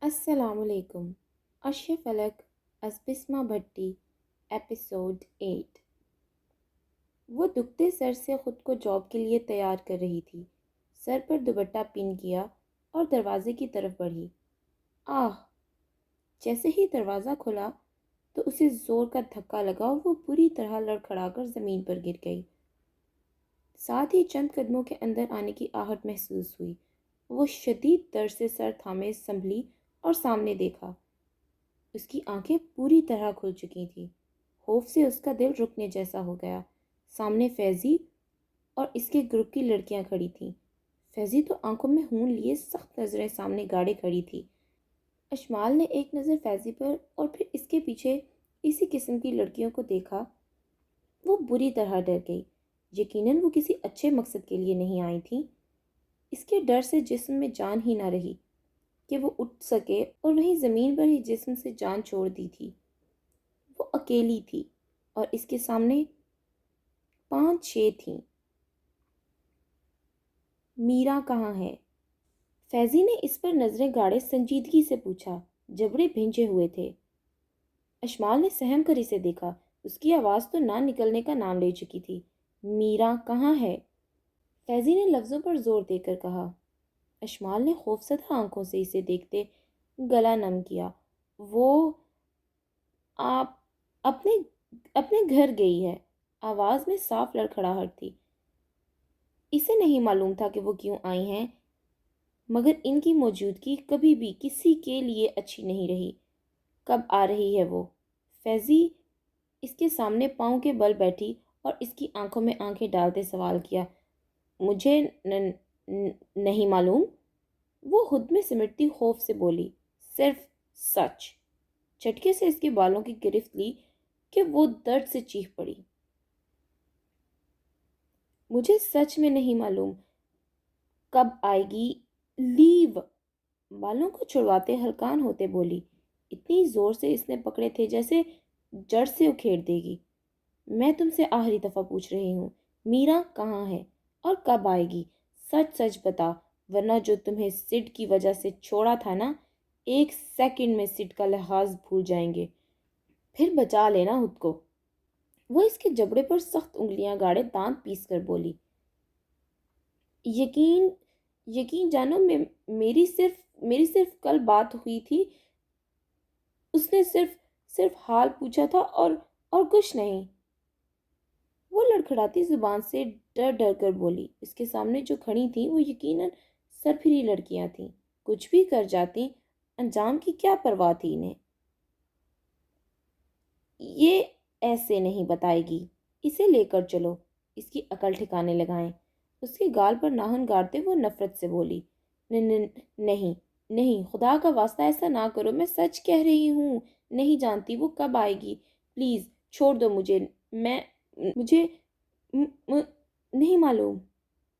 السلام علیکم۔ عرش فلک از بسمہ بھٹی، ایپیسوڈ 8۔ وہ دکھتے سر سے خود کو جاب کے لیے تیار کر رہی تھی۔ سر پر دوپٹہ پن کیا اور دروازے کی طرف بڑھی۔ آہ! جیسے ہی دروازہ کھلا تو اسے زور کا دھکا لگا اور وہ بری طرح لڑکھڑا کر زمین پر گر گئی۔ ساتھ ہی چند قدموں کے اندر آنے کی آہٹ محسوس ہوئی۔ وہ شدید درد سے سر تھامے سنبھلی اور سامنے دیکھا۔ اس کی آنکھیں پوری طرح کھل چکی تھیں۔ خوف سے اس کا دل رکنے جیسا ہو گیا۔ سامنے فیضی اور اس کے گروپ کی لڑکیاں کھڑی تھیں۔ فیضی تو آنکھوں میں خون لیے سخت نظریں سامنے گاڑے کھڑی تھی۔ اشمال نے ایک نظر فیضی پر اور پھر اس کے پیچھے اسی قسم کی لڑکیوں کو دیکھا۔ وہ بری طرح ڈر گئی۔ یقیناً وہ کسی اچھے مقصد کے لیے نہیں آئی تھیں۔ اس کے ڈر سے جسم میں جان ہی نہ رہی کہ وہ اٹھ سکے اور وہیں زمین پر ہی جسم سے جان چھوڑ دی تھی۔ وہ اکیلی تھی اور اس کے سامنے 5-6 تھیں۔ میرا کہاں ہے؟ فیضی نے اس پر نظریں گاڑے سنجیدگی سے پوچھا۔ جبڑے بھینچے ہوئے تھے۔ اشمال نے سہم کر اسے دیکھا۔ اس کی آواز تو نہ نکلنے کا نام لے چکی تھی۔ میرا کہاں ہے؟ فیضی نے لفظوں پر زور دے کر کہا۔ اشمال نے خوفزدہ آنکھوں سے اسے دیکھتے گلا نم کیا۔ وہ آپ اپنے گھر گئی ہے۔ آواز میں صاف لڑکھڑاہٹ تھی۔ اسے نہیں معلوم تھا کہ وہ کیوں آئی ہیں، مگر ان کی موجودگی کبھی بھی کسی کے لیے اچھی نہیں رہی۔ کب آ رہی ہے وہ؟ فیضی اس کے سامنے پاؤں کے بل بیٹھی اور اس کی آنکھوں میں آنکھیں ڈالتے سوال کیا۔ مجھے نہیں معلوم، وہ خود میں سمٹتی خوف سے بولی۔ صرف سچ۔ جھٹکے سے اس کے بالوں کی گرفت لی کہ وہ درد سے چیخ پڑی۔ مجھے سچ میں نہیں معلوم۔ کب آئے گی؟ لیو! بالوں کو چھڑواتے ہلکان ہوتے بولی۔ اتنی زور سے اس نے پکڑے تھے جیسے جڑ سے اکھیڑ دے گی۔ میں تم سے آخری دفعہ پوچھ رہی ہوں، میرا کہاں ہے اور کب آئے گی؟ سچ سچ بتا، ورنہ جو تمہیں سڈ کی وجہ سے چھوڑا تھا نا، 1 سیکنڈ میں سڈ کا لحاظ بھول جائیں گے۔ پھر بچا لینا خود کو۔ وہ اس کے جبڑے پر سخت انگلیاں گاڑے دانت پیس کر بولی۔ یقین جانو، میری صرف کل بات ہوئی تھی۔ اس نے صرف حال پوچھا تھا اور کچھ نہیں۔ وہ لڑکھڑاتی زبان سے ڈر ڈر کر بولی۔ اس کے سامنے جو کھڑی تھیں وہ یقیناً سرپھری لڑکیاں تھیں۔ کچھ بھی کر جاتی، انجام کی کیا پرواہ تھی انہیں۔ یہ ایسے نہیں بتائے گی۔ اسے لے کر چلو، اس کی عقل ٹھکانے لگائیں۔ اس کے گال پر ناخن گاڑتے وہ نفرت سے بولی۔ نہیں، خدا کا واسطہ ایسا نہ کرو، میں سچ کہہ رہی ہوں۔ نہیں جانتی وہ کب آئے گی۔ پلیز چھوڑ دو مجھے نہیں معلوم۔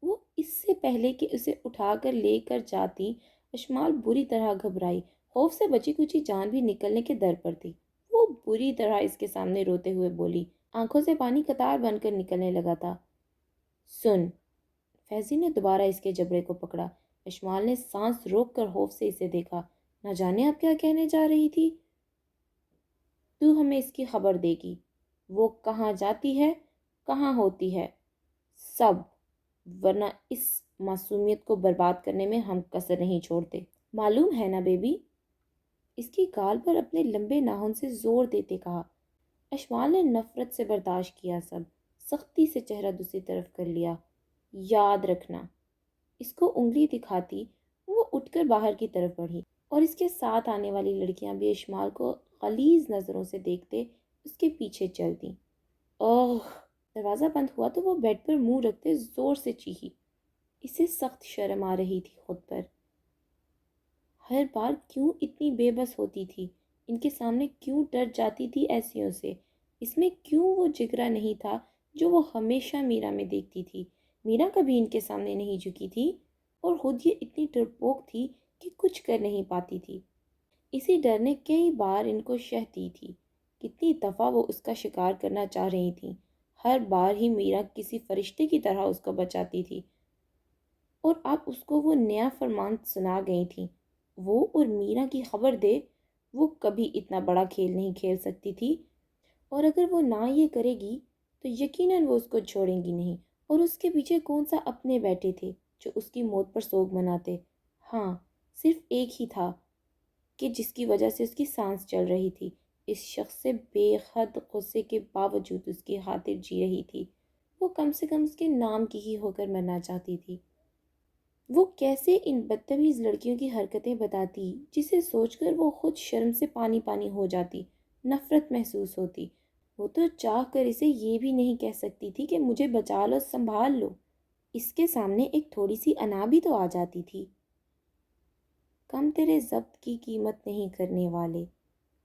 وہ اس سے پہلے کہ اسے اٹھا کر لے کر جاتی، اشمال بری طرح گھبرائی۔ خوف سے بچی کچی جان بھی نکلنے کے در پر تھی۔ وہ بری طرح اس کے سامنے روتے ہوئے بولی۔ آنکھوں سے پانی قطار بن کر نکلنے لگا تھا۔ سن! فیضی نے دوبارہ اس کے جبڑے کو پکڑا۔ اشمال نے سانس روک کر خوف سے اسے دیکھا۔ نہ جانے اب کیا کہنے جا رہی تھی۔ تو ہمیں اس کی خبر دے گی۔ وہ کہاں جاتی ہے، کہاں ہوتی ہے، سب، ورنہ اس معصومیت کو برباد کرنے میں ہم کسر نہیں چھوڑتے۔ معلوم ہے نا بیبی؟ اس کی گال پر اپنے لمبے ناخن سے زور دیتے کہا۔ اشمال نے نفرت سے برداشت کیا سب، سختی سے چہرہ دوسری طرف کر لیا۔ یاد رکھنا۔ اس کو انگلی دکھاتی وہ اٹھ کر باہر کی طرف بڑھی اور اس کے ساتھ آنے والی لڑکیاں بھی اشمال کو غلیظ نظروں سے دیکھتے اس کے پیچھے چل دیں۔ اوہ! دروازہ بند ہوا تو وہ بیڈ پر منہ رکھتے زور سے چیخی۔ اسے سخت شرم آ رہی تھی خود پر۔ ہر بار کیوں اتنی بے بس ہوتی تھی؟ ان کے سامنے کیوں ڈر جاتی تھی ایسیوں سے؟ اس میں کیوں وہ جگرا نہیں تھا جو وہ ہمیشہ میرا میں دیکھتی تھی؟ میرا کبھی ان کے سامنے نہیں جھکی تھی اور خود یہ اتنی ڈرپوک تھی کہ کچھ کر نہیں پاتی تھی۔ اسی ڈر نے کئی بار ان کو شہ دی تھی۔ کتنی دفعہ وہ اس کا شکار کرنا چاہ رہی تھیں۔ ہر بار ہی میرا کسی فرشتے کی طرح اس کو بچاتی تھی اور اب اس کو وہ نیا فرمان سنا گئی تھیں۔ وہ اور میرا کی خبر دے، وہ کبھی اتنا بڑا کھیل نہیں کھیل سکتی تھی، اور اگر وہ نہ یہ کرے گی تو یقیناً وہ اس کو چھوڑیں گی نہیں۔ اور اس کے پیچھے کون سا اپنے بیٹے تھے جو اس کی موت پر سوگ مناتے؟ ہاں، صرف ایک ہی تھا کہ جس کی وجہ سے اس کی سانس چل رہی تھی۔ اس شخص سے بے حد غصے کے باوجود اس کی خاطر جی رہی تھی۔ وہ کم سے کم اس کے نام کی ہی ہو کر مرنا چاہتی تھی۔ وہ کیسے ان بدتمیز لڑکیوں کی حرکتیں بتاتی جسے سوچ کر وہ خود شرم سے پانی پانی ہو جاتی، نفرت محسوس ہوتی۔ وہ تو چاہ کر اسے یہ بھی نہیں کہہ سکتی تھی کہ مجھے بچا لو، سنبھال لو۔ اس کے سامنے ایک تھوڑی سی انا بھی تو آ جاتی تھی۔ کم تیرے ضبط کی قیمت نہیں کرنے والے،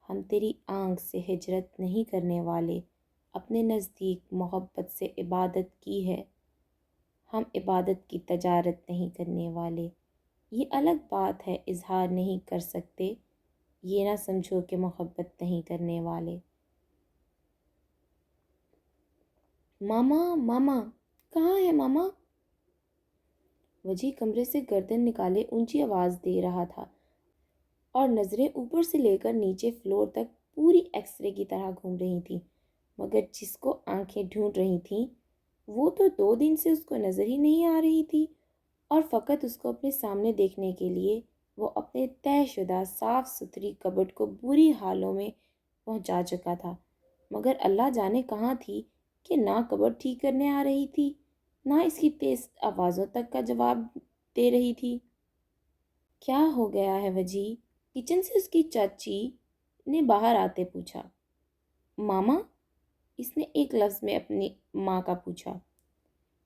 ہم تیری آنکھ سے ہجرت نہیں کرنے والے، اپنے نزدیک محبت سے عبادت کی ہے، ہم عبادت کی تجارت نہیں کرنے والے۔ یہ الگ بات ہے اظہار نہیں کر سکتے، یہ نہ سمجھو کہ محبت نہیں کرنے والے۔ ماما ماما، کہاں ہے ماما؟ وجی کمرے سے گردن نکالے اونچی آواز دے رہا تھا، اور نظریں اوپر سے لے کر نیچے فلور تک پوری ایکس رے کی طرح گھوم رہی تھیں، مگر جس کو آنکھیں ڈھونڈ رہی تھیں وہ تو 2 دن سے اس کو نظر ہی نہیں آ رہی تھی، اور فقط اس کو اپنے سامنے دیکھنے کے لیے وہ اپنے طے شدہ صاف ستھری کبٹ کو بری حالوں میں پہنچا چکا تھا، مگر اللہ جانے کہاں تھی کہ نہ کبٹ ٹھیک کرنے آ رہی تھی، نہ اس کی تیز آوازوں تک کا جواب دے رہی تھی۔ کیا ہو گیا ہے وجی؟ کچن سے اس کی چاچی نے باہر آتے پوچھا۔ ماما؟ اس نے ایک لفظ میں اپنی ماں کا پوچھا۔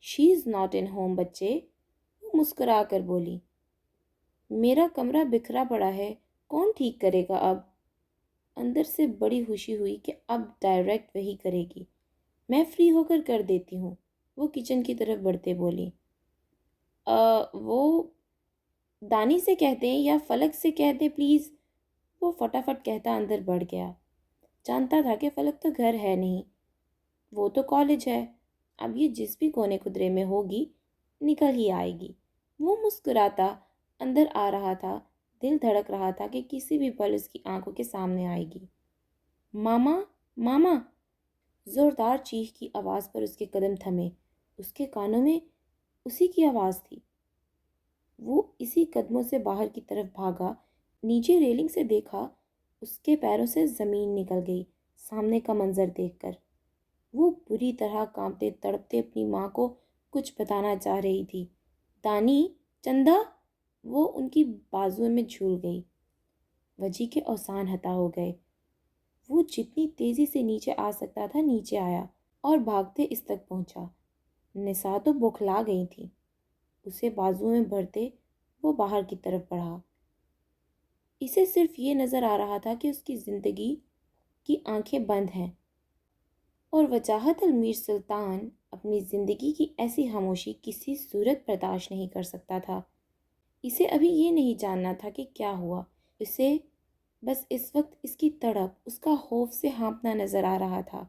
شی از ناٹ ان ہوم بچے، وہ مسکرا کر بولی۔ میرا کمرہ بکھرا پڑا ہے، کون ٹھیک کرے گا اب؟ اندر سے بڑی خوشی ہوئی کہ اب ڈائریکٹ وہی کرے گی۔ میں فری ہو کر دیتی ہوں، وہ کچن کی طرف بڑھتے بولی۔ وہ دانی سے کہتے ہیں یا فلک سے کہتے پلیز، وہ فٹافٹ کہتا اندر بڑھ گیا۔ جانتا تھا کہ فلک تو گھر ہے نہیں، وہ تو کالج ہے، اب یہ جس بھی کونے خدرے میں ہوگی نکل ہی آئے گی۔ وہ مسکراتا اندر آ رہا تھا، دل دھڑک رہا تھا کہ کسی بھی پل اس کی آنکھوں کے سامنے آئے گی۔ ماما ماما، زوردار چیخ کی آواز پر اس کے قدم تھمے، اس کے کانوں میں اسی کی آواز تھی۔ وہ اسی قدموں سے باہر کی طرف بھاگا، نیچے ریلنگ سے دیکھا، اس کے پیروں سے زمین نکل گئی سامنے کا منظر دیکھ کر۔ وہ بری طرح کانپتے تڑپتے اپنی ماں کو کچھ بتانا چاہ رہی تھی۔ دانی، چندا، وہ ان کی بازوؤں میں جھول گئی۔ وجی کے اوسان ہتا ہو گئے۔ وہ جتنی تیزی سے نیچے آ سکتا تھا نیچے آیا اور بھاگتے اس تک پہنچا۔ نساء تو بوکھلا گئی تھی۔ اسے بازوؤں میں بھرتے وہ باہر کی طرف بڑھا۔ اسے صرف یہ نظر آ رہا تھا کہ اس کی زندگی کی آنکھیں بند ہیں، اور وجاہت المیر سلطان اپنی زندگی کی ایسی خاموشی کسی صورت برداشت نہیں کر سکتا تھا۔ اسے ابھی یہ نہیں جاننا تھا کہ کیا ہوا، اسے بس اس وقت اس کی تڑپ، اس کا خوف سے ہانپنا نظر آ رہا تھا،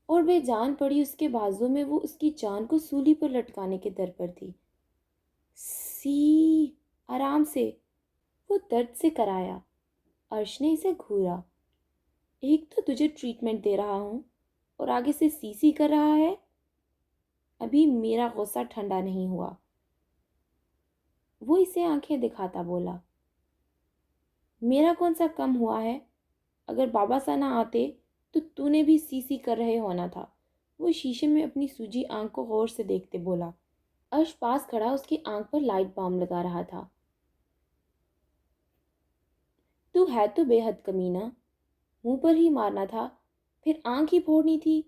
اور بے جان پڑی اس کے بازو میں وہ اس کی جان کو سولی پر لٹکانے کے در پر تھی۔ سی، آرام سے، وہ درد سے کرایا۔ عرش نے اسے گھورا۔ ایک تو تجھے ٹریٹمنٹ دے رہا ہوں اور آگے سے سی سی کر رہا ہے۔ ابھی میرا غصہ ٹھنڈا نہیں ہوا۔ وہ اسے آنکھیں دکھاتا بولا۔ میرا کون سا کم ہوا ہے؟ اگر بابا سا نہ آتے تو نے بھی سی سی کر رہے ہونا تھا۔ وہ شیشے میں اپنی سوجی آنکھ کو غور سے دیکھتے بولا۔ عرش پاس کھڑا اس کی آنکھ پر لائٹ بام لگا رہا تھا۔ تو ہے تو بے حد کمینہ، منہ پر ہی مارنا تھا، پھر آنکھ ہی پھوڑنی تھی۔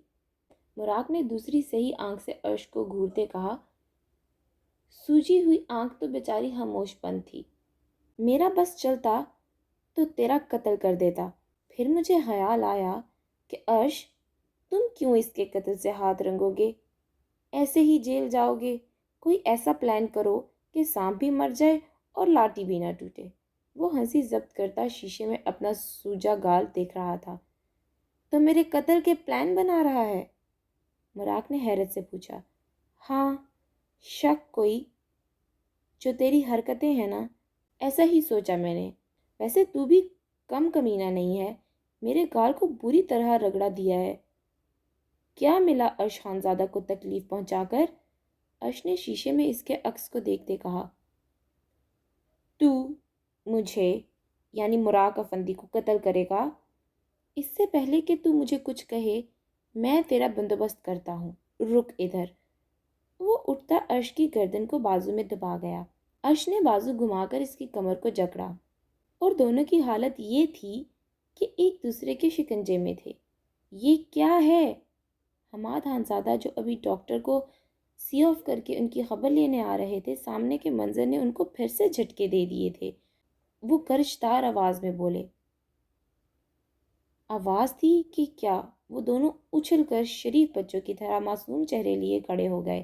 مراق نے دوسری صحیح آنکھ سے عرش کو گھورتے کہا۔ سوجی ہوئی آنکھ تو بیچاری خاموش بند تھی۔ میرا بس چلتا تو تیرا قتل کر دیتا۔ پھر مجھے خیال آیا کہ عرش، تم کیوں اس کے قتل سے ہاتھ رنگو گے؟ ایسے ہی جیل جاؤ گے؟ کوئی ایسا پلان کرو کہ سانپ بھی مر جائے اور لاٹھی بھی نہ ٹوٹے۔ وہ ہنسی ضبط کرتا شیشے میں اپنا سوجا گال دیکھ رہا تھا۔ تو میرے قتل کے پلان بنا رہا ہے؟ مراق نے حیرت سے پوچھا۔ ہاں، شک کوئی؟ جو تیری حرکتیں ہیں نا، ایسا ہی سوچا میں نے۔ ویسے تو بھی کم کمینہ نہیں ہے، میرے گال کو بری طرح رگڑا دیا ہے۔ کیا ملا ارش خانزادہ کو تکلیف پہنچا کر؟ ارش نے شیشے میں اس کے عکس کو دیکھتے کہا۔ تو مجھے یعنی مراق افندی کو قتل کرے گا؟ اس سے پہلے کہ تو مجھے کچھ کہے میں تیرا بندوبست کرتا ہوں، رک ادھر۔ وہ اٹھتا ارش کی گردن کو بازو میں دبا گیا۔ ارش نے بازو گھما کر اس کی کمر کو جکڑا اور دونوں کی حالت یہ تھی کہ ایک دوسرے کے شکنجے میں تھے۔ یہ کیا ہے؟ حماد خانزادہ جو ابھی ڈاکٹر کو سی آف کر کے ان کی خبر لینے آ رہے تھے، سامنے کے منظر نے ان کو پھر سے جھٹکے دے دیے تھے۔ وہ کرشدار آواز میں بولے۔ آواز تھی کہ کیا؟ وہ دونوں اچھل کر شریف بچوں کی طرح معصوم چہرے لیے کھڑے ہو گئے۔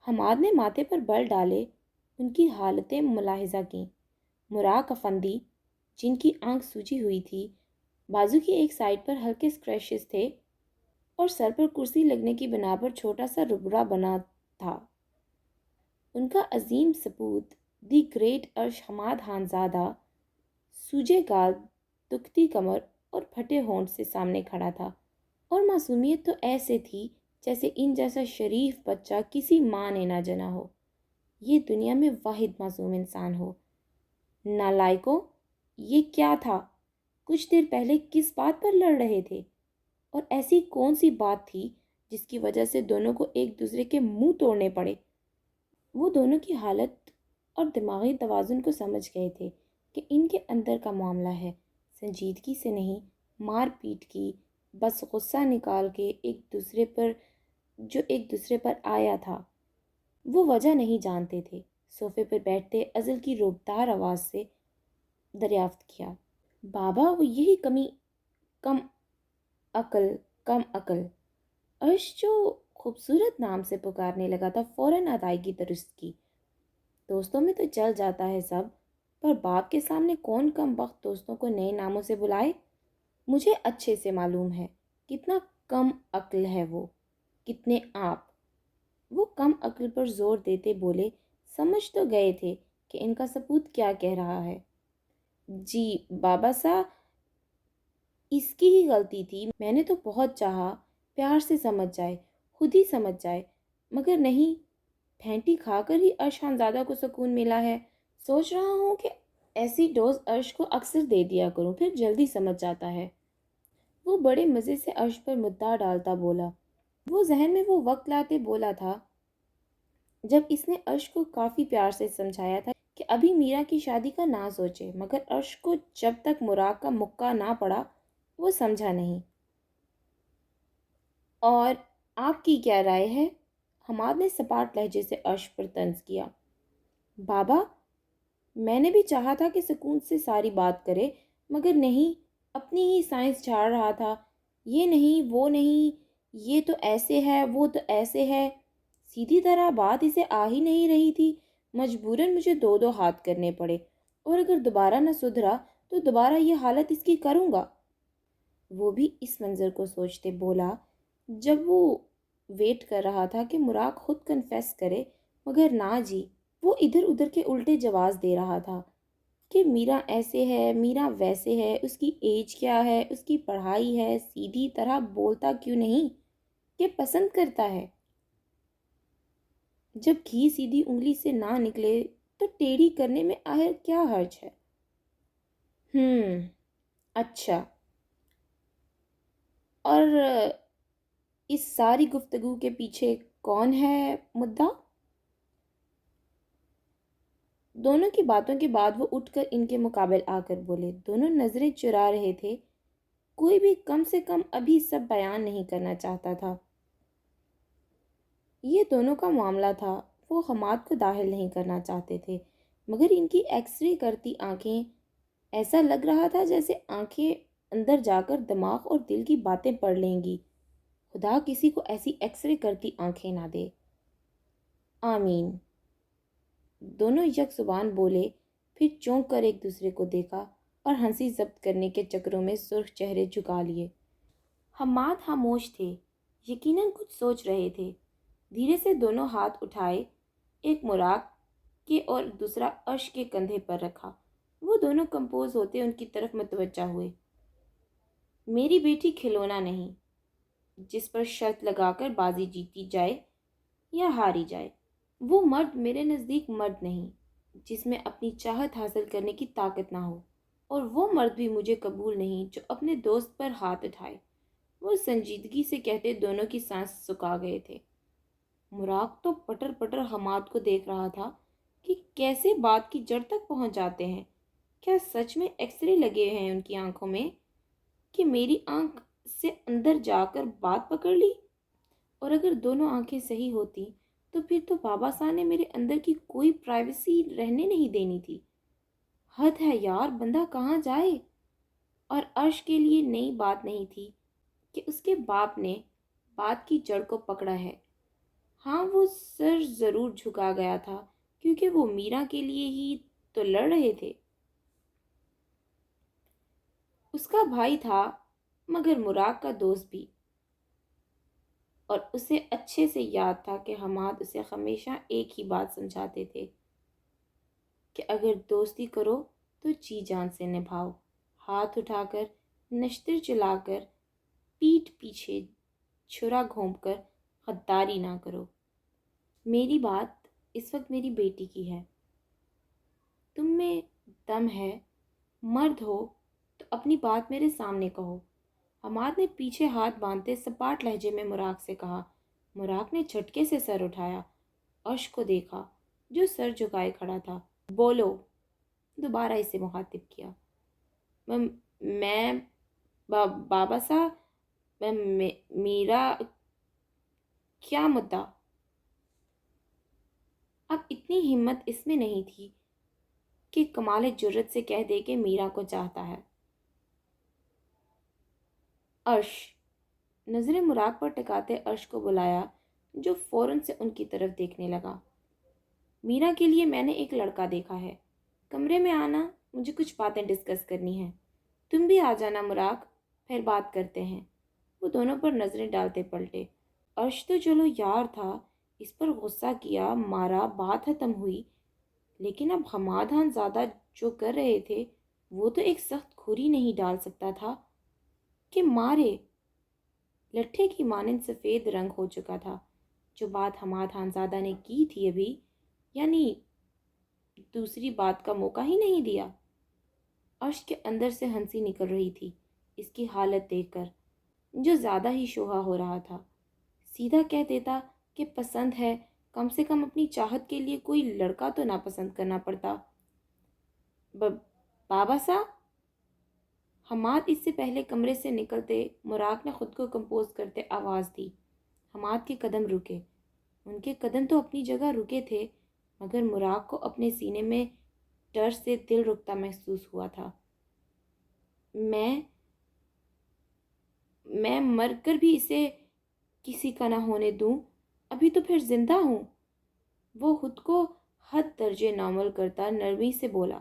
حماد نے ماتھے پر بل ڈالے ان کی حالتیں ملاحظہ کیں۔ مراق افندی جن کی آنکھ سوجی ہوئی تھی، بازو کی ایک سائڈ پر ہلکے اسکریچز تھے اور سر پر کرسی لگنے کی بنا پر چھوٹا سا ربڑا بنا تھا۔ ان کا عظیم سپوت دی گریٹ ارش حماد خانزادہ سوجے گال، دکھتی کمر اور پھٹے ہونٹ سے سامنے کھڑا تھا، اور معصومیت تو ایسے تھی جیسے ان جیسا شریف بچہ کسی ماں نے نہ جنا ہو، یہ دنیا میں واحد معصوم انسان ہو۔ نالائکو، یہ کیا تھا؟ کچھ دیر پہلے کس بات پر لڑ رہے تھے؟ اور ایسی کون سی بات تھی جس کی وجہ سے دونوں کو ایک دوسرے کے منہ توڑنے پڑے؟ وہ دونوں کی حالت اور دماغی توازن کو سمجھ گئے تھے کہ ان کے اندر کا معاملہ ہے، سنجیدگی سے نہیں، مار پیٹ کی، بس غصہ نکال کے ایک دوسرے پر آیا تھا۔ وہ وجہ نہیں جانتے تھے۔ صوفے پر بیٹھتے ازل کی روبدار آواز سے دریافت کیا۔ بابا، وہ یہی کم عقل کم عقل۔ ارش جو خوبصورت نام سے پکارنے لگا تھا فوراً ادائیگی درست کی۔ دوستوں میں تو چل جاتا ہے سب، پر باپ کے سامنے کون کم بخت دوستوں کو نئے ناموں سے بلائے؟ مجھے اچھے سے معلوم ہے کتنا کم عقل ہے وہ، کتنے آپ۔ وہ کم عقل پر زور دیتے بولے، سمجھ تو گئے تھے کہ ان کا سپوت کیا کہہ رہا ہے۔ جی بابا صاحب، اس کی ہی غلطی تھی، میں نے تو بہت چاہا پیار سے سمجھ جائے، خود ہی سمجھ جائے، مگر نہیں، پھینٹی کھا کر ہی ارش خانزادہ کو سکون ملا ہے۔ سوچ رہا ہوں کہ ایسی ڈوز ارش کو اکثر دے دیا کروں، پھر جلدی سمجھ جاتا ہے۔ وہ بڑے مزے سے ارش پر مدعا ڈالتا بولا۔ وہ ذہن میں وہ وقت لاتے بولا تھا جب اس نے ارش کو کافی پیار سے سمجھایا تھا کہ ابھی میرا کی شادی کا نہ سوچے، مگر ارش کو جب تک مراق کا مکہ نہ پڑا وہ سمجھا نہیں۔ اور آپ کی کیا رائے ہے؟ حماد نے سپاٹ لہجے سے ارش پر طنز کیا۔ بابا، میں نے بھی چاہا تھا کہ سکون سے ساری بات کرے، مگر نہیں، اپنی ہی سائنس جھاڑ رہا تھا، یہ نہیں وہ نہیں، یہ تو ایسے ہے وہ تو ایسے ہے، سیدھی طرح بات اسے آ ہی نہیں رہی تھی، مجبوراً مجھے دو دو ہاتھ کرنے پڑے، اور اگر دوبارہ نہ سدھرا تو دوبارہ یہ حالت اس کی کروں گا۔ وہ بھی اس منظر کو سوچتے بولا جب وہ ویٹ کر رہا تھا کہ مراق خود کنفیس کرے، مگر نہ جی، وہ ادھر ادھر کے الٹے جواز دے رہا تھا کہ میرا ایسے ہے، میرا ویسے ہے، اس کی ایج کیا ہے، اس کی پڑھائی ہے، سیدھی طرح بولتا کیوں نہیں کہ پسند کرتا ہے؟ جب گھی سیدھی انگلی سے نہ نکلے تو ٹیڑھی کرنے میں آخر کیا حرج ہے؟ اچھا، اور اس ساری گفتگو کے پیچھے کون ہے مدعا؟ دونوں کی باتوں کے بعد وہ اٹھ کر ان کے مقابل آ کر بولے۔ دونوں نظریں چرا رہے تھے، کوئی بھی کم سے کم ابھی سب بیان نہیں کرنا چاہتا تھا۔ یہ دونوں کا معاملہ تھا، وہ حماد کو داخل نہیں کرنا چاہتے تھے، مگر ان کی ایکس رے کرتی آنکھیں، ایسا لگ رہا تھا جیسے آنکھیں اندر جا کر دماغ اور دل کی باتیں پڑھ لیں گی۔ خدا کسی کو ایسی ایکس رے کرتی آنکھیں نہ دے۔ آمین۔ دونوں یک زبان بولے، پھر چونک کر ایک دوسرے کو دیکھا اور ہنسی ضبط کرنے کے چکروں میں سرخ چہرے جھکا لیے۔ حماد خاموش تھے، یقیناً کچھ سوچ رہے تھے۔ دھیرے سے دونوں ہاتھ اٹھائے، ایک مراق کے اور دوسرا ارش کے کندھے پر رکھا وہ دونوں کمپوز ہوتے ان کی طرف متوجہ ہوئے۔ میری بیٹی کھلونا نہیں جس پر شرط لگا کر بازی جیتی جائے یا ہاری جائے۔ وہ مرد میرے نزدیک مرد نہیں جس میں اپنی چاہت حاصل کرنے کی طاقت نہ ہو، اور وہ مرد بھی مجھے قبول نہیں جو اپنے دوست پر ہاتھ اٹھائے۔ وہ سنجیدگی سے کہتے دونوں کی سانس سکا گئے تھے۔ مراق تو پٹر پٹر حماد کو دیکھ رہا تھا کہ کیسے بات کی جڑ تک پہنچ جاتے ہیں۔ کیا سچ میں ایکس رے لگے ہیں ان کی آنکھوں میں کہ میری آنکھ سے اندر جا کر بات پکڑ لی؟ اور اگر دونوں آنکھیں صحیح ہوتی تو پھر تو بابا صاحب نے میرے اندر کی کوئی پرائیویسی رہنے نہیں دینی تھی۔ حد ہے یار، بندہ کہاں جائے؟ اور عرش کے لیے نئی بات نہیں تھی کہ اس کے باپ نے بات کی جڑ کو پکڑا ہے۔ ہاں، وہ سر ضرور جھکا گیا تھا کیونکہ وہ میرا کے لیے ہی تو لڑ رہے تھے۔ اس کا بھائی تھا مگر مراق کا دوست بھی، اور اسے اچھے سے یاد تھا کہ حماد اسے ہمیشہ ایک ہی بات سمجھاتے تھے کہ اگر دوستی کرو تو جی جان سے نبھاؤ، ہاتھ اٹھا کر، نشتر چلا کر، پیٹھ پیچھے چھرا گھونپ کر غداری نہ کرو۔ میری بات اس وقت میری بیٹی کی ہے۔ تم میں دم ہے، مرد ہو تو اپنی بات میرے سامنے کہو۔ حماد نے پیچھے ہاتھ باندھتے سپاٹ لہجے میں مراق سے کہا۔ مراق نے جھٹکے سے سر اٹھایا، عرش کو دیکھا جو سر جھکائے کھڑا تھا۔ بولو، دوبارہ اسے مخاطب کیا۔ میں بابا صاحب، میرا کیا مدعا؟ اب اتنی ہمت اس میں نہیں تھی کہ کمال جرت سے کہہ دے کہ میرا کو چاہتا ہے۔ عرش، نظر مراق پر ٹکاتے عرش کو بلایا جو فوراً سے ان کی طرف دیکھنے لگا۔ میرا کے لیے میں نے ایک لڑکا دیکھا ہے، کمرے میں آنا، مجھے کچھ باتیں ڈسکس کرنی ہیں۔ تم بھی آ جانا مراق، پھر بات کرتے ہیں۔ وہ دونوں پر نظریں ڈالتے پلٹے۔ عرش تو چلو یار تھا، اس پر غصہ کیا، مارا، بات ختم ہوئی، لیکن اب حماد خان زادہ جو کر رہے تھے وہ تو ایک سخت کھوری نہیں ڈال سکتا تھا کہ مارے۔ لٹھے کی مانند سفید رنگ ہو چکا تھا۔ جو بات حماد خان زادہ نے کی تھی ابھی، یعنی دوسری بات کا موقع ہی نہیں دیا۔ عرش کے اندر سے ہنسی نکل رہی تھی اس کی حالت دیکھ کر، جو زیادہ ہی شوہا ہو رہا تھا۔ سیدھا کہہ دیتا کہ پسند ہے، کم سے کم اپنی چاہت کے لیے کوئی لڑکا تو ناپسند کرنا پڑتا۔ بابا صاحب، حماد اس سے پہلے کمرے سے نکلتے مراق نے خود کو کمپوز کرتے آواز دی۔ حماد کے قدم رکے۔ ان کے قدم تو اپنی جگہ رکے تھے مگر مراق کو اپنے سینے میں ڈر سے دل رکتا محسوس ہوا تھا۔ میں مر کر بھی اسے کسی کا نہ ہونے دوں، ابھی تو پھر زندہ ہوں۔ وہ خود کو حد درجے نارمل کرتا نرمی سے بولا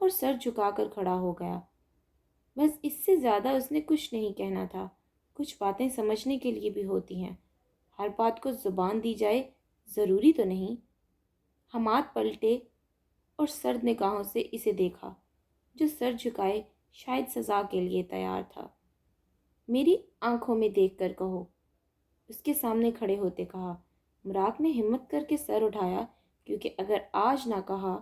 اور سر جھکا کر کھڑا ہو گیا۔ بس اس سے زیادہ اس نے کچھ نہیں کہنا تھا۔ کچھ باتیں سمجھنے کے لیے بھی ہوتی ہیں، ہر بات کو زبان دی جائے ضروری تو نہیں۔ حماد پلٹے اور سرد نگاہوں سے اسے دیکھا جو سر جھکائے شاید سزا کے لیے تیار تھا۔ میری آنکھوں میں دیکھ کر کہو، اس کے سامنے کھڑے ہوتے کہا۔ مراق نے ہمت کر کے سر اٹھایا کیونکہ اگر آج نہ کہا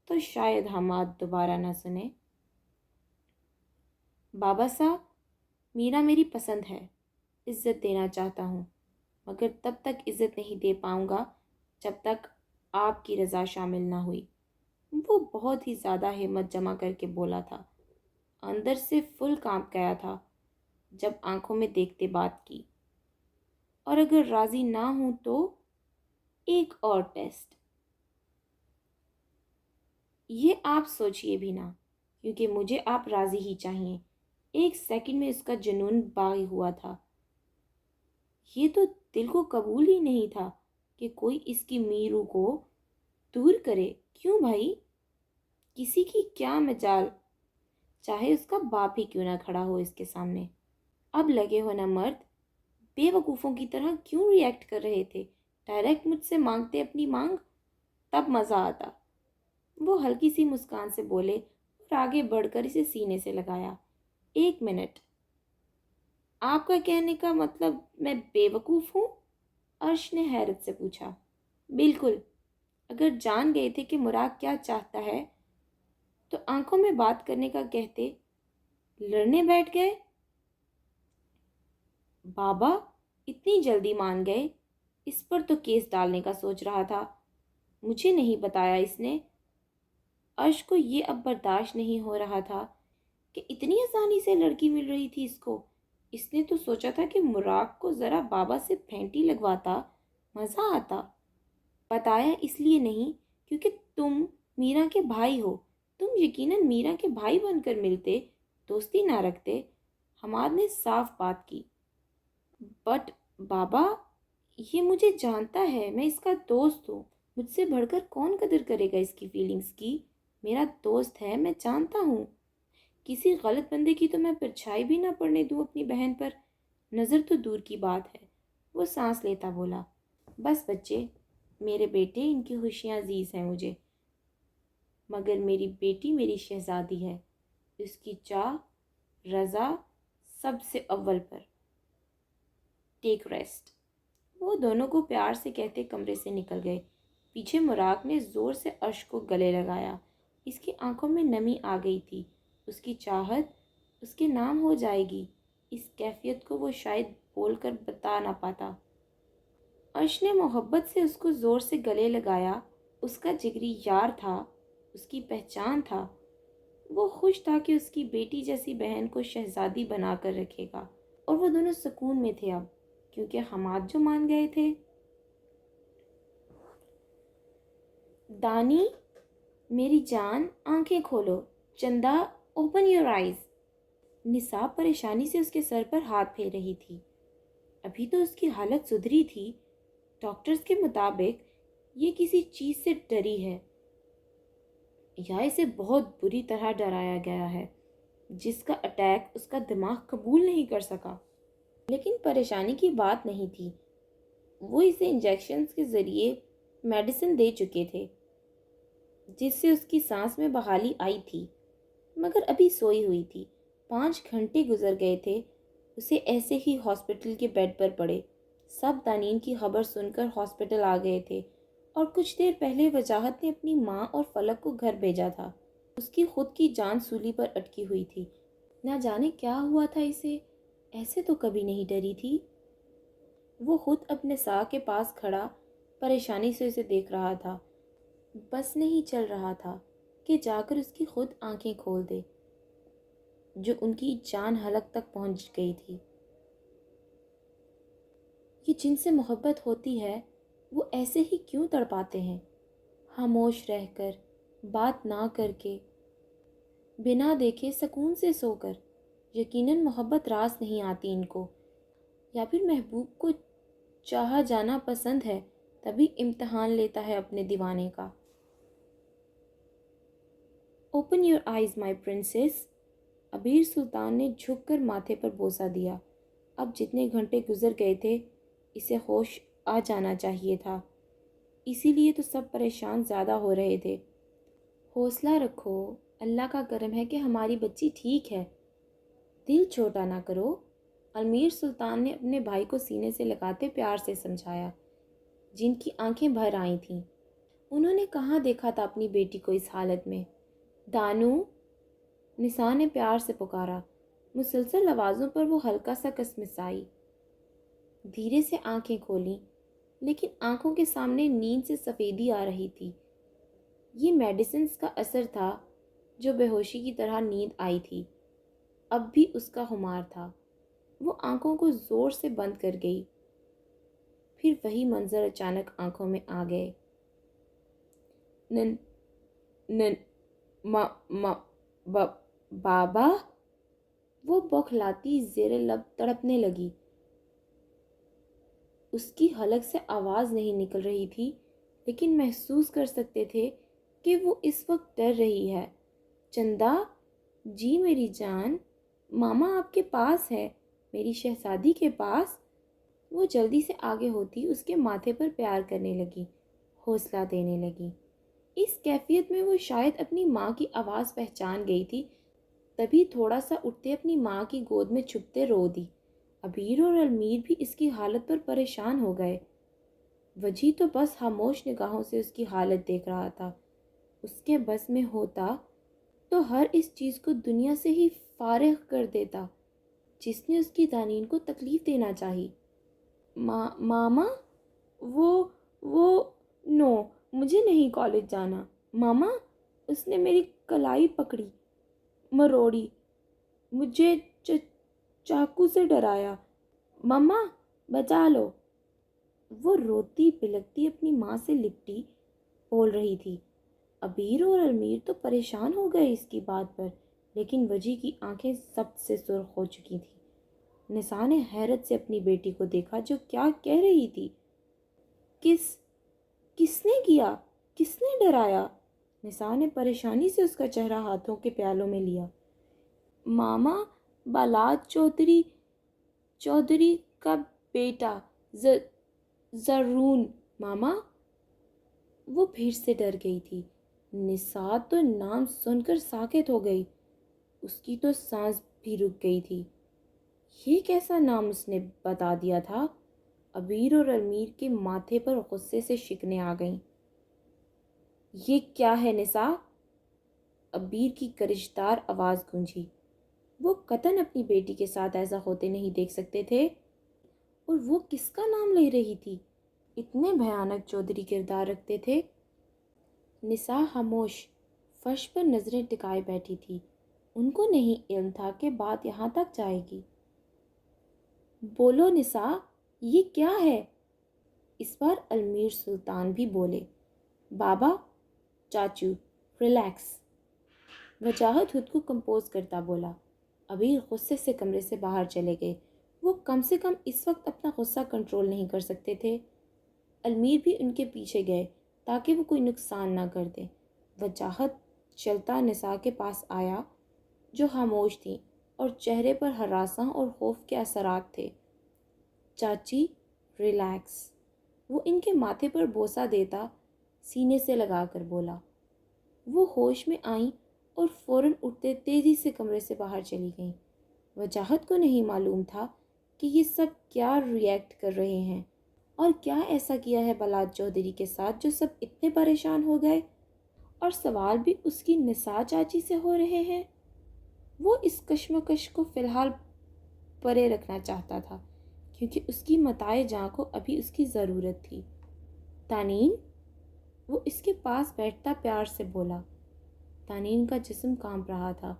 تو شاید حماد دوبارہ نہ سنے۔ بابا صاحب، میرا میری پسند ہے، عزت دینا چاہتا ہوں مگر تب تک عزت نہیں دے پاؤں گا جب تک آپ کی رضا شامل نہ ہوئی۔ وہ بہت ہی زیادہ ہمت جمع کر کے بولا تھا، اندر سے فل کانپ گیا تھا جب آنکھوں میں دیکھتے بات کی۔ اور اگر راضی نہ ہوں تو ایک اور ٹیسٹ۔ یہ آپ سوچئے بھی نہ، کیونکہ مجھے آپ راضی ہی چاہیے۔ ایک سیکنڈ میں اس کا جنون باغی ہوا تھا۔ یہ تو دل کو قبول ہی نہیں تھا کہ کوئی اس کی میرو کو دور کرے۔ کیوں بھائی؟ کسی کی کیا مجال، چاہے اس کا باپ ہی کیوں نہ کھڑا ہو اس کے سامنے۔ اب لگے ہو نا مرد، بے وقوفوں کی طرح کیوں ری ایکٹ کر رہے تھے؟ ڈائریکٹ مجھ سے مانگتے اپنی مانگ، تب مزہ آتا۔ وہ ہلکی سی مسکان سے بولے اور آگے بڑھ کر اسے سینے سے لگایا۔ 1 منٹ، آپ کا کہنے کا مطلب میں بے وقوف ہوں؟ عرش نے حیرت سے پوچھا۔ بالکل، اگر جان گئے تھے کہ مراد کیا چاہتا ہے تو آنکھوں میں بات کرنے کا کہتے لڑنے بیٹھ گئے۔ بابا اتنی جلدی مان گئے؟ اس پر تو کیس ڈالنے کا سوچ رہا تھا۔ مجھے نہیں بتایا اس نے۔ عرش کو یہ اب برداشت نہیں ہو رہا تھا کہ اتنی آسانی سے لڑکی مل رہی تھی اس کو۔ اس نے تو سوچا تھا کہ مراق کو ذرا بابا سے پھینٹی لگواتا مزہ آتا۔ بتایا اس لیے نہیں کیونکہ تم میرا کے بھائی ہو۔ تم یقیناً میرا کے بھائی بن کر ملتے، دوستی نہ رکھتے۔ حماد نے صاف بات کی۔ بٹ بابا، یہ مجھے جانتا ہے، میں اس کا دوست ہوں۔ مجھ سے بڑھ کر کون قدر کرے گا اس کی فیلنگز کی؟ میرا دوست ہے، میں جانتا ہوں۔ کسی غلط بندے کی تو میں پرچھائی بھی نہ پڑنے دوں اپنی بہن پر۔ نظر تو دور کی بات ہے۔ وہ سانس لیتا بولا، بس بچے، میرے بیٹے، ان کی خوشیاں عزیز ہیں مجھے، مگر میری بیٹی میری شہزادی ہے، اس کی چاہ رضا سب سے اول پر۔ Take rest. وہ دونوں کو پیار سے کہتے کمرے سے نکل گئے۔ پیچھے مراق نے زور سے عرش کو گلے لگایا۔ اس کی آنکھوں میں نمی آ گئی تھی۔ اس کی چاہت اس کے نام ہو جائے گی، اس کیفیت کو وہ شاید بول کر بتا نہ پاتا۔ عرش نے محبت سے اس کو زور سے گلے لگایا۔ اس کا جگری یار تھا، اس کی پہچان تھا۔ وہ خوش تھا کہ اس کی بیٹی جیسی بہن کو شہزادی بنا کر رکھے گا، اور وہ دونوں سکون میں تھے اب، کیونکہ حماد جو مان گئے تھے۔ دانی میری جان، آنکھیں کھولو۔ چندہ اوپن یور آئیز۔ نصاب پریشانی سے اس کے سر پر ہاتھ پھیر رہی تھی۔ ابھی تو اس کی حالت سدھری تھی۔ ڈاکٹرز کے مطابق یہ کسی چیز سے ڈری ہے، یا اسے بہت بری طرح ڈرایا گیا ہے جس کا اٹیک اس کا دماغ قبول نہیں کر سکا۔ لیکن پریشانی کی بات نہیں تھی۔ وہ اسے انجیکشنز کے ذریعے میڈیسن دے چکے تھے جس سے اس کی سانس میں بحالی آئی تھی، مگر ابھی سوئی ہوئی تھی۔ 5 گھنٹے گزر گئے تھے اسے ایسے ہی ہاسپٹل کے بیڈ پر پڑے۔ سب دانین کی خبر سن کر ہاسپٹل آ گئے تھے، اور کچھ دیر پہلے وجاہت نے اپنی ماں اور فلک کو گھر بھیجا تھا۔ اس کی خود کی جان سولی پر اٹکی ہوئی تھی۔ نہ جانے کیا ہوا تھا اسے، ایسے تو کبھی نہیں ڈری تھی۔ وہ خود اپنے سا کے پاس کھڑا پریشانی سے اسے دیکھ رہا تھا۔ بس نہیں چل رہا تھا کہ جا کر اس کی خود آنکھیں کھول دے، جو ان کی جان حلق تک پہنچ گئی تھی۔ یہ جن سے محبت ہوتی ہے وہ ایسے ہی کیوں تڑپاتے ہیں؟ خاموش رہ کر، بات نہ کر کے، بنا دیکھے سکون سے سو کر۔ یقیناً محبت راس نہیں آتی ان کو، یا پھر محبوب کو چاہا جانا پسند ہے تبھی امتحان لیتا ہے اپنے دیوانے کا۔ Open your eyes my princess. Abeer Sultan نے جھک کر ماتھے پر بوسہ دیا۔ اب جتنے گھنٹے گزر گئے تھے اسے ہوش آ جانا چاہیے تھا، اسی لیے تو سب پریشان زیادہ ہو رہے تھے۔ حوصلہ رکھو، اللہ کا کرم ہے کہ ہماری بچی ٹھیک ہے، دل چھوٹا نہ کرو، امیر سلطان نے اپنے بھائی کو سینے سے لگاتے پیار سے سمجھایا، جن کی آنکھیں بھر آئی تھیں۔ انہوں نے کہاں دیکھا تھا اپنی بیٹی کو اس حالت میں۔ دانو، نساء نے پیار سے پکارا۔ مسلسل آوازوں پر وہ ہلکا سا کسمسائی، دھیرے سے آنکھیں کھولیں، لیکن آنکھوں کے سامنے نیند سے سفیدی آ رہی تھی۔ یہ میڈیسنز کا اثر تھا جو بے ہوشی کی طرح نیند آئی تھی۔ اب بھی اس کا خمار تھا۔ وہ آنکھوں کو زور سے بند کر گئی۔ پھر وہی منظر اچانک آنکھوں میں آ گئے۔ نن نن ما ما بابا، وہ بوکھلاتی زیر لب تڑپنے لگی۔ اس کی حلق سے آواز نہیں نکل رہی تھی، لیکن محسوس کر سکتے تھے کہ وہ اس وقت ڈر رہی ہے۔ چندہ، جی میری جان، ماما آپ کے پاس ہے، میری شہزادی کے پاس۔ وہ جلدی سے آگے ہوتی اس کے ماتھے پر پیار کرنے لگی، حوصلہ دینے لگی۔ اس کیفیت میں وہ شاید اپنی ماں کی آواز پہچان گئی تھی، تبھی تھوڑا سا اٹھتے اپنی ماں کی گود میں چھپتے رو دی۔ عبیر اور المیر بھی اس کی حالت پر پریشان ہو گئے۔ وجی تو بس خاموش نگاہوں سے اس کی حالت دیکھ رہا تھا۔ اس کے بس میں ہوتا تو ہر اس چیز کو دنیا سے ہی فارغ کر دیتا جس نے اس کی دانین کو تکلیف دینا چاہی۔ ماما، وہ وہ نو، مجھے نہیں کالج جانا۔ ماما، اس نے میری کلائی پکڑی، مروڑی، مجھے چاقو سے ڈرایا۔ ماما، بچا لو۔ وہ روتی پلکتی اپنی ماں سے لپٹی بول رہی تھی۔ عبیر اور المیر تو پریشان ہو گئے اس کی بات پر، لیکن وجی کی آنکھیں سب سے سرخ ہو چکی تھیں۔ نساء نے حیرت سے اپنی بیٹی کو دیکھا جو کیا کہہ رہی تھی۔ کس نے کیا؟ کس نے ڈرایا؟ نساء نے پریشانی سے اس کا چہرہ ہاتھوں کے پیالوں میں لیا۔ ماما، بلاد چودھری کا بیٹا زرون۔ ماما، وہ پھر سے ڈر گئی تھی۔ نساء تو نام سن کر ساکت ہو گئی۔ اس کی تو سانس بھی رک گئی تھی۔ یہ کیسا نام اس نے بتا دیا تھا؟ عبیر اور المیر کے ماتھے پر غصے سے شکنیں آ گئیں۔ یہ کیا ہے نساء؟ عبیر کی کرشدار آواز گونجی۔ وہ قطعاً اپنی بیٹی کے ساتھ ایسا ہوتے نہیں دیکھ سکتے تھے۔ اور وہ کس کا نام لے رہی تھی؟ اتنے بھیانک چودھری کردار رکھتے تھے۔ نساء خاموش فرش پر نظریں ٹکائے بیٹھی تھی۔ ان کو نہیں علم تھا کہ بات یہاں تک جائے گی۔ بولو نساء، یہ کیا ہے؟ اس بار المیر سلطان بھی بولے۔ بابا، چاچو، ریلیکس۔ وجاہت خود کو کمپوز کرتا بولا۔ عبیر غصے سے کمرے سے باہر چلے گئے۔ وہ کم سے کم اس وقت اپنا غصہ کنٹرول نہیں کر سکتے تھے۔ المیر بھی ان کے پیچھے گئے تاکہ وہ کوئی نقصان نہ کر دے۔ وجاہت چلتا نساء کے پاس آیا جو خاموش تھی اور چہرے پر ہراساں اور خوف کے اثرات تھے۔ چاچی، ریلیکس۔ وہ ان کے ماتھے پر بوسہ دیتا سینے سے لگا کر بولا۔ وہ ہوش میں آئیں اور فوراً اٹھتے تیزی سے کمرے سے باہر چلی گئیں۔ وجاہت کو نہیں معلوم تھا کہ یہ سب کیا ری ایکٹ کر رہے ہیں اور کیا ایسا کیا ہے بلاد چودھری کے ساتھ جو سب اتنے پریشان ہو گئے، اور سوال بھی اس کی نساء چاچی سے ہو رہے ہیں۔ وہ اس کشمکش کو فی الحال پرے رکھنا چاہتا تھا کیونکہ اس کی متاع جاں کو ابھی اس کی ضرورت تھی۔ تانین، وہ اس کے پاس بیٹھتا پیار سے بولا۔ تانین کا جسم کانپ رہا تھا۔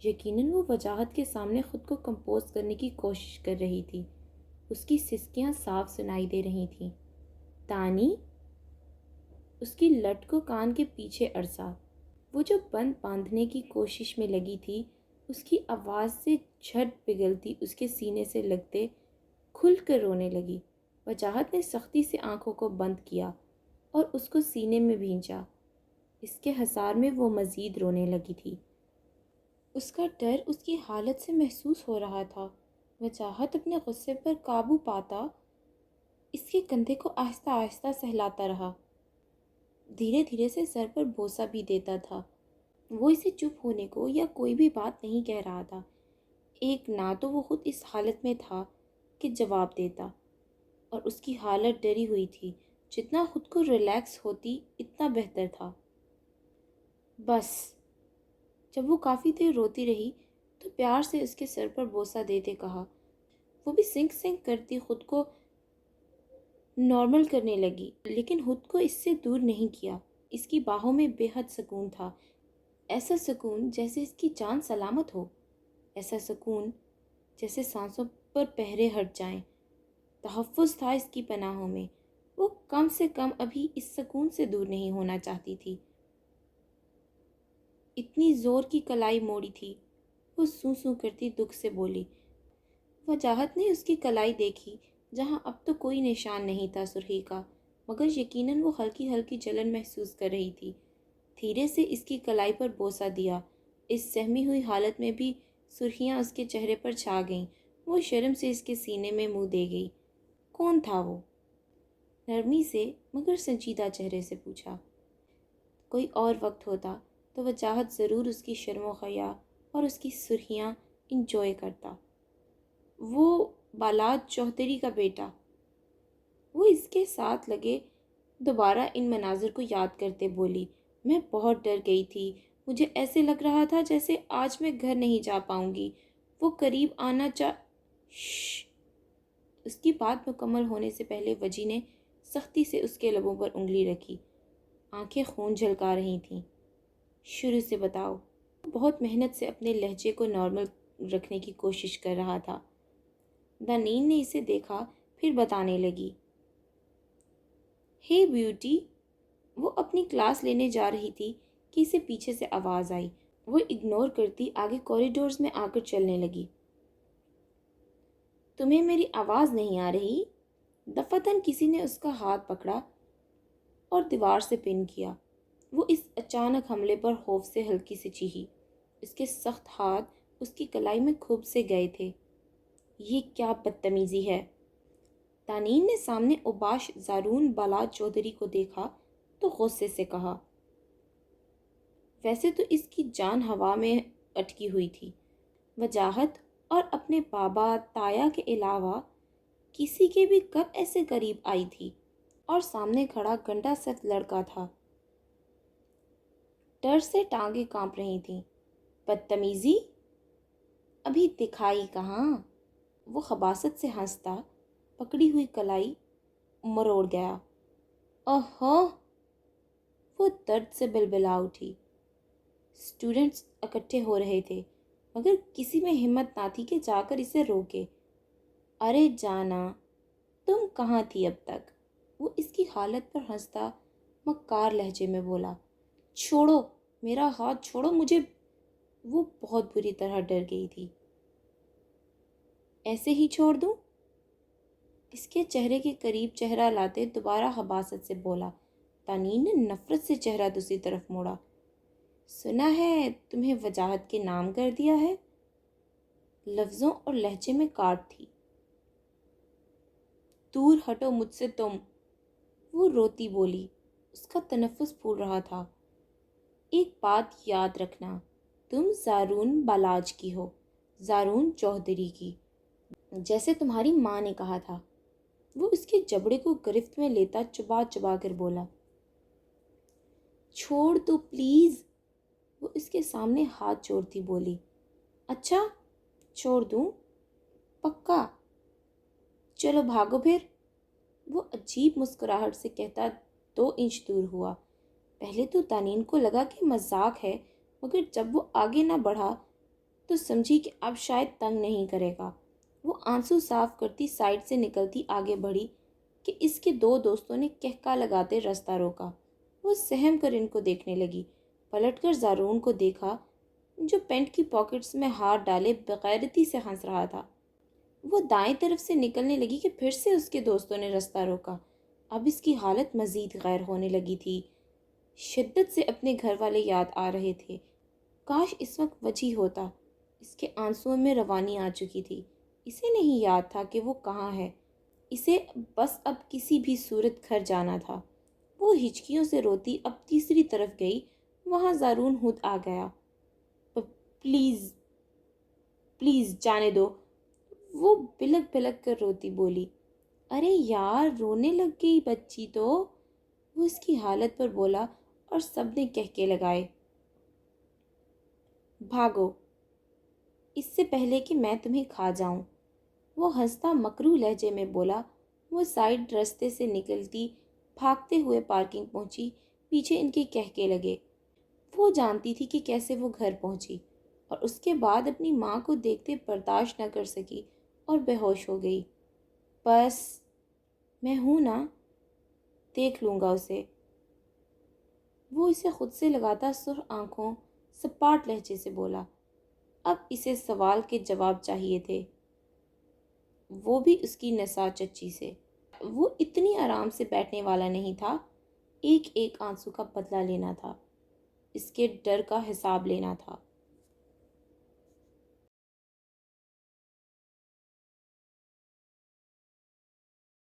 یقیناً وہ وجاہت کے سامنے خود کو کمپوز کرنے کی کوشش کر رہی تھی۔ اس کی سسکیاں صاف سنائی دے رہی تھیں۔ تانی، اس کی لٹ کو کان کے پیچھے اڑسا۔ وہ جو بند باندھنے کی کوشش میں لگی تھی، اس کی آواز سے جھٹ پگھلتی اس کے سینے سے لگتے کھل کر رونے لگی۔ وجاہت نے سختی سے آنکھوں کو بند کیا اور اس کو سینے میں بھینچا۔ اس کے حصار میں وہ مزید رونے لگی تھی۔ اس کا ڈر اس کی حالت سے محسوس ہو رہا تھا۔ وجاہت اپنے غصے پر قابو پاتا اس کے کندھے کو آہستہ آہستہ سہلاتا رہا، دھیرے دھیرے سے سر پر بوسہ بھی دیتا تھا۔ وہ اسے چپ ہونے کو یا کوئی بھی بات نہیں کہہ رہا تھا۔ ایک نہ تو وہ خود اس حالت میں تھا کہ جواب دیتا، اور اس کی حالت ڈری ہوئی تھی۔ جتنا خود کو ریلیکس ہوتی اتنا بہتر تھا۔ بس جب وہ کافی دیر روتی رہی تو پیار سے اس کے سر پر بوسہ دیتے کہا۔ وہ بھی سنک سنک کرتی خود کو نارمل کرنے لگی، لیکن خود کو اس سے دور نہیں کیا۔ اس کی باہوں میں بے حد سکون تھا، ایسا سکون جیسے اس کی جان سلامت ہو، ایسا سکون جیسے سانسوں پر پہرے ہٹ جائیں۔ تحفظ تھا اس کی پناہوں میں۔ وہ کم سے کم ابھی اس سکون سے دور نہیں ہونا چاہتی تھی۔ اتنی زور کی کلائی موڑی تھی، وہ سوں سوں کرتی دکھ سے بولی۔ وجاہت نے اس کی کلائی دیکھی جہاں اب تو کوئی نشان نہیں تھا سرخی کا، مگر یقیناً وہ ہلکی ہلکی جلن محسوس کر رہی تھی۔ دھیرے سے اس کی کلائی پر بوسہ دیا۔ اس سہمی ہوئی حالت میں بھی سرخیاں اس کے چہرے پر چھا گئیں۔ وہ شرم سے اس کے سینے میں منہ دے گئی۔ کون تھا وہ؟ نرمی سے مگر سنجیدہ چہرے سے پوچھا۔ کوئی اور وقت ہوتا تو وجاہت ضرور اس کی شرم و حیا اور اس کی سرخیاں انجوائے کرتا۔ وہ بالاد چوہدری کا بیٹا۔ وہ اس کے ساتھ لگے دوبارہ ان مناظر کو یاد کرتے بولی، میں بہت ڈر گئی تھی، مجھے ایسے لگ رہا تھا جیسے آج میں گھر نہیں جا پاؤں گی۔ وہ قریب آنا شش۔ اس کی بات مکمل ہونے سے پہلے وجی نے سختی سے اس کے لبوں پر انگلی رکھی، آنکھیں خون جھلکا رہی تھیں۔ شروع سے بتاؤ۔ بہت محنت سے اپنے لہجے کو نارمل رکھنے کی کوشش کر رہا تھا۔ دانین نے اسے دیکھا، پھر بتانے لگی، ہے بیوٹی۔ وہ اپنی کلاس لینے جا رہی تھی کہ اسے پیچھے سے آواز آئی۔ وہ اگنور کرتی آگے کوریڈورز میں آ کر چلنے لگی۔ تمہیں میری آواز نہیں آ رہی؟ دفعتاً کسی نے اس کا ہاتھ پکڑا اور دیوار سے پن کیا۔ وہ اس اچانک حملے پر خوف سے ہلکی سے چیخی۔ اس کے سخت ہاتھ اس کی کلائی میں کھب سے گئے تھے۔ یہ کیا بدتمیزی ہے؟ تانین نے سامنے اوباش زارون بالاد چودھری کو دیکھا تو غصے سے کہا۔ ویسے تو اس کی جان ہوا میں اٹکی ہوئی تھی۔ وجاہت اور اپنے بابا تایا کے علاوہ کسی کے بھی کب ایسے قریب آئی تھی، اور سامنے کھڑا گنڈا سخت لڑکا تھا۔ ڈر سے ٹانگیں کانپ رہی تھیں۔ بدتمیزی؟ ابھی دکھائی کہاں؟ وہ خباثت سے ہنستا پکڑی ہوئی کلائی مروڑ گیا۔ اوہو! وہ درد سے بلبلا اٹھی۔ اسٹوڈنٹس اکٹھے ہو رہے تھے، مگر کسی میں ہمت نہ تھی کہ جا کر اسے روکے۔ ارے جانا، تم کہاں تھی اب تک؟ وہ اس کی حالت پر ہنستا مکار لہجے میں بولا۔ چھوڑو، میرا ہاتھ چھوڑو مجھے۔ وہ بہت بری طرح ڈر گئی تھی۔ ایسے ہی چھوڑ دوں؟ اس کے چہرے کے قریب چہرہ لاتے دوبارہ خباثت سے بولا۔ تانین نے نفرت سے چہرہ دوسری طرف موڑا۔ سنا ہے تمہیں وجاہت کے نام کر دیا ہے؟ لفظوں اور لہجے میں کاٹ تھی۔ دور ہٹو مجھ سے تم! وہ روتی بولی، اس کا تنفس پھول رہا تھا۔ ایک بات یاد رکھنا، تم زارون بالاج کی ہو، زارون چوہدری کی، جیسے تمہاری ماں نے کہا تھا۔ وہ اس کے جبڑے کو گرفت میں لیتا چبا چبا کر بولا۔ چھوڑ دو پلیز! وہ اس کے سامنے ہاتھ جوڑتی بولی۔ اچھا، چھوڑ دوں؟ پکا؟ چلو بھاگو پھر! وہ عجیب مسکراہٹ سے کہتا 2 انچ دور ہوا۔ پہلے تو تانین کو لگا کہ مذاق ہے، مگر جب وہ آگے نہ بڑھا تو سمجھی کہ اب شاید تنگ نہیں کرے گا۔ وہ آنسو صاف کرتی سائڈ سے نکلتی آگے بڑھی کہ اس کے 2 دوستوں نے کہکا لگاتے راستہ روکا۔ وہ سہم کر ان کو دیکھنے لگی، پلٹ کر زارون کو دیکھا جو پینٹ کی پاکٹس میں ہاتھ ڈالے بغیرتی سے ہنس رہا تھا۔ وہ دائیں طرف سے نکلنے لگی کہ پھر سے اس کے دوستوں نے راستہ روکا۔ اب اس کی حالت مزید غیر ہونے لگی تھی۔ شدت سے اپنے گھر والے یاد آ رہے تھے۔ کاش اس وقت وجی ہوتا۔ اس کے آنسوؤں میں روانی آ چکی تھی۔ اسے نہیں یاد تھا کہ وہ کہاں ہے۔ اسے بس اب کسی بھی صورت گھر جانا تھا۔ وہ ہچکیوں سے روتی اب تیسری طرف گئی، وہاں زارون خود آ گیا۔ پلیز پلیز جانے دو! وہ بلک بلک کر روتی بولی۔ ارے یار، رونے لگ گئی بچی تو! وہ اس کی حالت پر بولا اور سب نے کہکے لگائے۔ بھاگو، اس سے پہلے کہ میں تمہیں کھا جاؤں! وہ ہنستا مکروہ لہجے میں بولا۔ وہ سائیڈ رستے سے نکلتی بھاگتے ہوئے پارکنگ پہنچی، پیچھے ان کے کہکے لگے۔ وہ جانتی تھی کہ کیسے وہ گھر پہنچی، اور اس کے بعد اپنی ماں کو دیکھتے برداشت نہ کر سکی اور بے ہوش ہو گئی۔ بس میں ہوں نا، دیکھ لوں گا اسے! وہ اسے خود سے لگاتا سرخ آنکھوں سپاٹ لہجے سے بولا۔ اب اسے سوال کے جواب چاہیے تھے، وہ بھی اس کی نسا چچی سے۔ وہ اتنی آرام سے بیٹھنے والا نہیں تھا۔ ایک ایک آنسو کا بدلہ لینا تھا، اس کے ڈر کا حساب لینا تھا۔